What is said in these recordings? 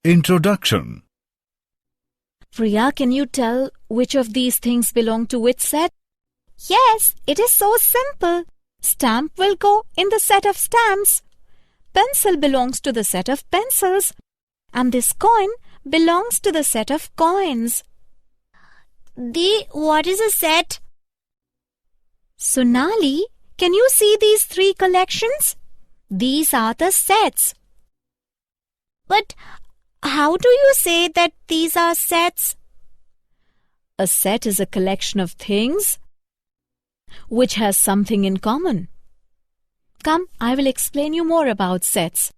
Introduction. Priya, can you tell which of these things belong to which set? Yes, it is so simple. Stamp will go in the set of stamps. Pencil belongs to the set of pencils. And this coin belongs to the set of coins. What is a set? Sonali, can you see these three collections? These are the sets. But how do you say that these are sets? A set is a collection of things which has something in common. Come, I will explain you more about sets.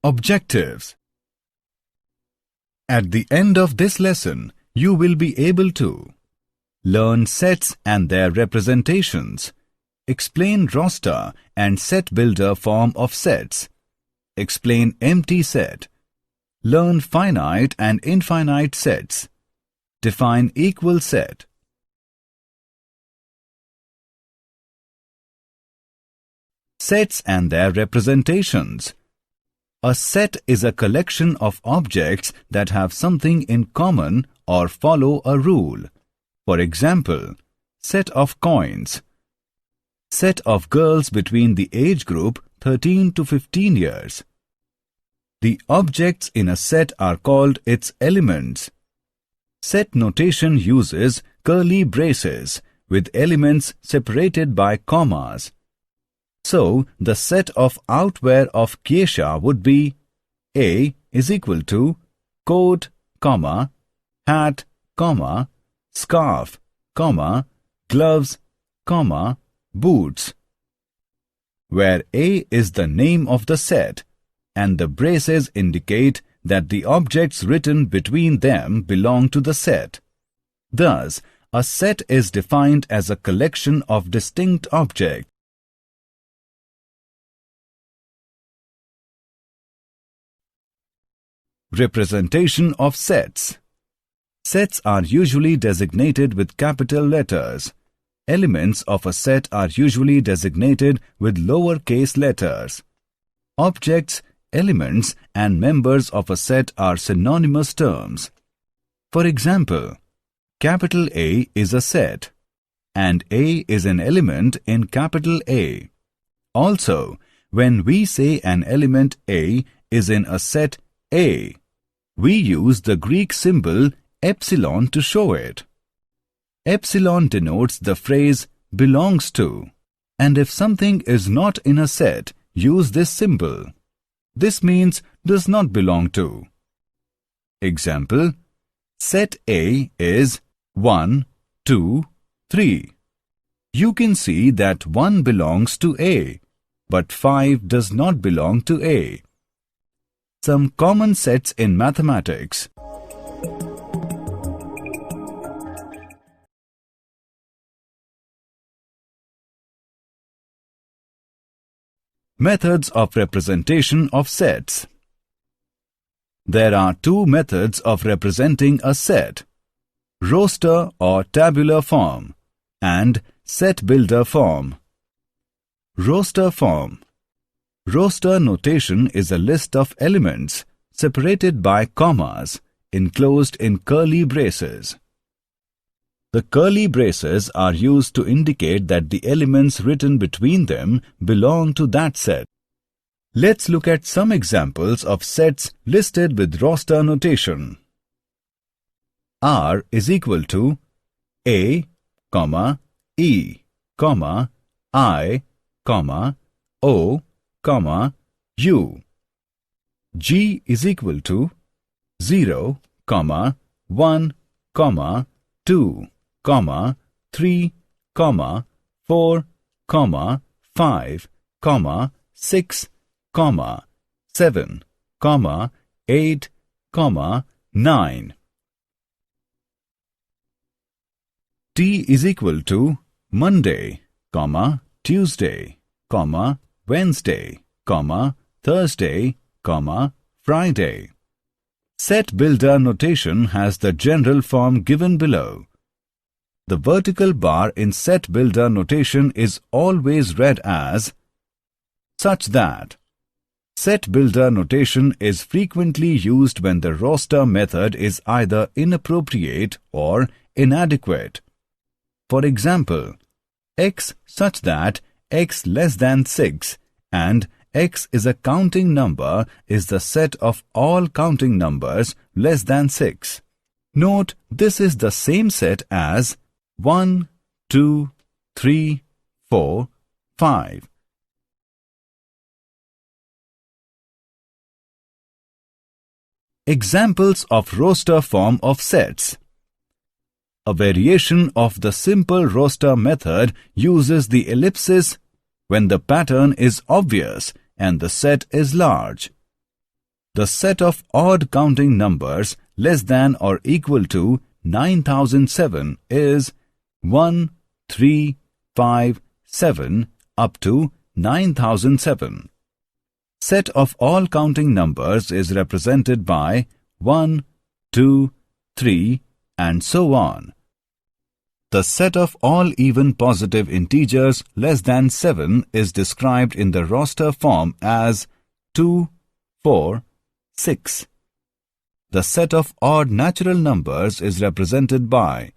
Objectives. At the end of this lesson, you will be able to learn sets and their representations, explain roster and set builder form of sets, explain empty set, learn finite and infinite sets, define equal set. Sets and their representations. A set is a collection of objects that have something in common or follow a rule. For example, set of coins. Set of girls between the age group 13 to 15 years. The objects in a set are called its elements. Set notation uses curly braces with elements separated by commas. So, the set of outwear of Kesha would be A is equal to coat, comma, hat, comma, scarf, comma, gloves, comma, boots. Where A is the name of the set and the braces indicate that the objects written between them belong to the set. Thus, a set is defined as a collection of distinct objects. Representation of sets. Sets are usually designated with capital letters. Elements of a set are usually designated with lowercase letters. Objects, elements, and members of a set are synonymous terms. For example, capital A is a set, and A is an element in capital A. Also, when we say an element A is in a set A, we use the Greek symbol epsilon to show it. Epsilon denotes the phrase belongs to, and if something is not in a set, use this symbol. This means does not belong to. Example, set A is 1, 2, 3. You can see that 1 belongs to A, but 5 does not belong to A. Some common sets in mathematics. Methods of representation of sets. There are two methods of representing a set: roster or tabular form and set builder form. Roster form. Roster notation is a list of elements separated by commas enclosed in curly braces. The curly braces are used to indicate that the elements written between them belong to that set. Let's look at some examples of sets listed with roster notation. R is equal to A, E, I, O, U. G is equal to 0, 1, 2, 3, 4, 5, 6, 7, 8, 9. T is equal to Monday, Tuesday, Wednesday, Thursday, Friday. Set builder notation has the general form given below. The vertical bar in set builder notation is always read as such that. Set builder notation is frequently used when the roster method is either inappropriate or inadequate. For example, x such that x less than 6 and x is a counting number is the set of all counting numbers less than 6. Note, this is the same set as 1, 2, 3, 4, 5. Examples of roster form of sets. A variation of the simple roster method uses the ellipsis when the pattern is obvious and the set is large. The set of odd counting numbers less than or equal to 9007 is 1, 3, 5, 7 up to 9007. Set of all counting numbers is represented by 1, 2, 3 and so on. The set of all even positive integers less than 7 is described in the roster form as 2, 4, 6. The set of odd natural numbers is represented by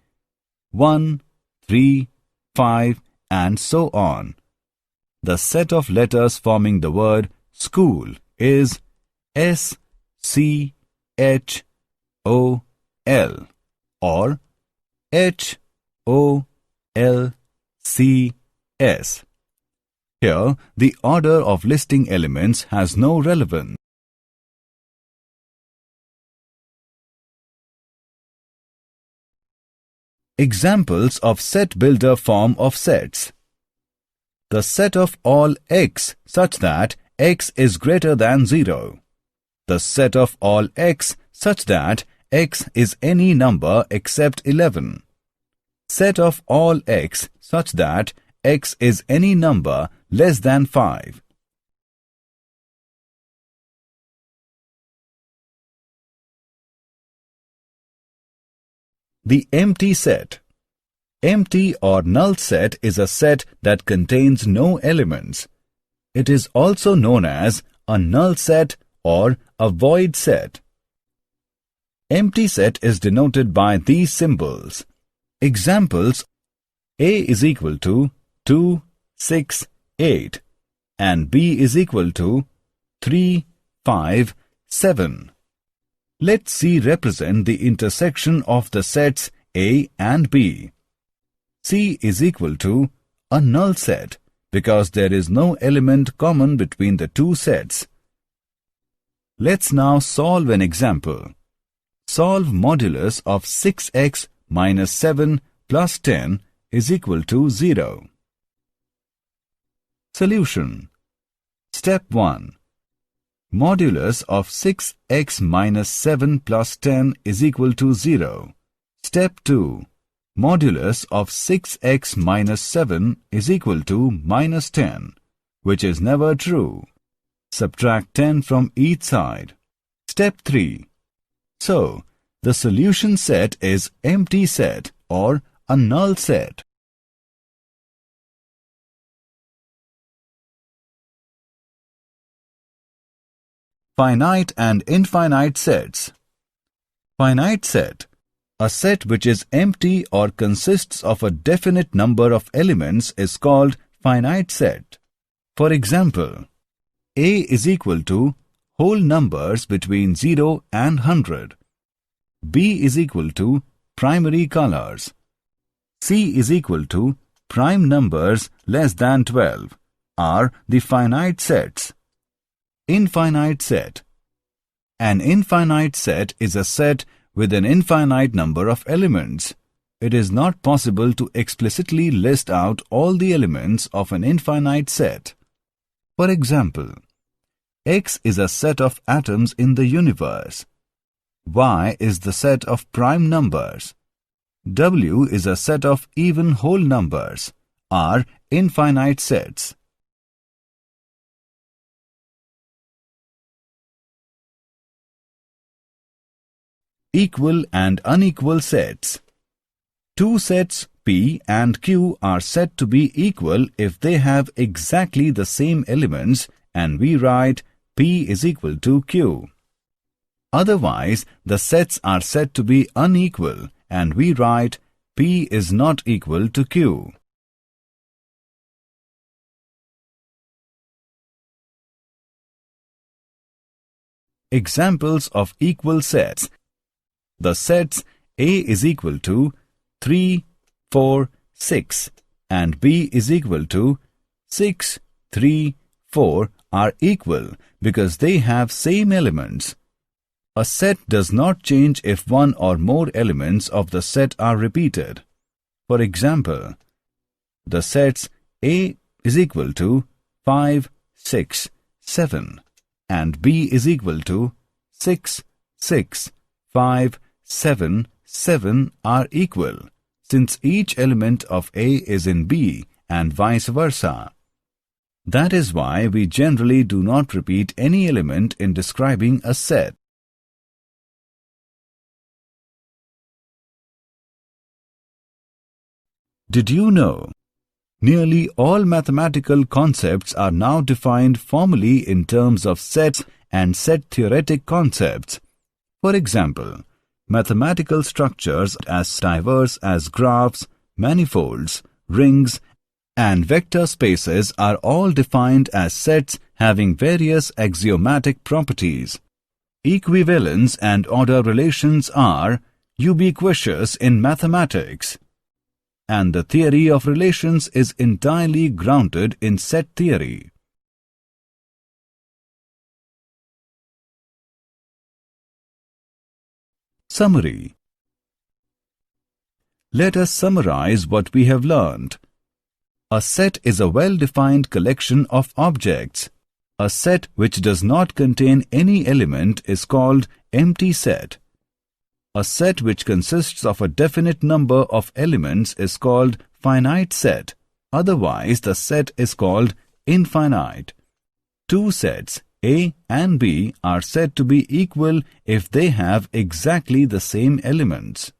1, 3, 5 and so on. The set of letters forming the word school is S, C, H, O, L or H, O, L, C, S. Here, the order of listing elements has no relevance. Examples of set builder form of sets. The set of all x such that x is greater than 0. The set of all x such that x is any number except 11. Set of all x such that x is any number less than 5. The empty set. Empty or null set is a set that contains no elements. It is also known as a null set or a void set. Empty set is denoted by these symbols. Examples: A is equal to 2, 6, 8 and B is equal to 3, 5, 7. Let C represent the intersection of the sets A and B. C is equal to a null set because there is no element common between the two sets. Let's now solve an example. Solve modulus of 6x minus 7 plus 10 is equal to 0. Solution. Step 1. Modulus of 6x minus 7 plus 10 is equal to 0. Step 2. Modulus of 6x minus 7 is equal to minus 10, which is never true. Subtract 10 from each side. Step 3. So, the solution set is empty set or a null set. Finite and infinite sets. Finite set. A set which is empty or consists of a definite number of elements is called finite set. For example, A is equal to whole numbers between 0 and 100. B is equal to primary colors. C is equal to prime numbers less than 12 are the finite sets. Infinite set. An infinite set is a set with an infinite number of elements. It is not possible to explicitly list out all the elements of an infinite set. For example, X is a set of atoms in the universe. Y is the set of prime numbers. W is a set of even whole numbers, are infinite sets. Equal and unequal sets. Two sets P and Q are said to be equal if they have exactly the same elements and we write P is equal to Q. Otherwise, the sets are said to be unequal and we write P is not equal to Q. Examples of equal sets. The sets A is equal to 3, 4, 6 and B is equal to 6, 3, 4 are equal because they have same elements. A set does not change if one or more elements of the set are repeated. For example, the sets A is equal to 5, 6, 7 and B is equal to 6, 6, 5, 7, 7 are equal, since each element of A is in B and vice versa. That is why we generally do not repeat any element in describing a set. Did you know? Nearly all mathematical concepts are now defined formally in terms of sets and set-theoretic concepts. For example, mathematical structures as diverse as graphs, manifolds, rings, and vector spaces are all defined as sets having various axiomatic properties. Equivalence and order relations are ubiquitous in mathematics, and the theory of relations is entirely grounded in set theory. Summary. Let us summarize what we have learned. A set is a well-defined collection of objects. A set which does not contain any element is called empty set. A set which consists of a definite number of elements is called finite set. Otherwise, the set is called infinite. Two sets, A and B, are said to be equal if they have exactly the same elements.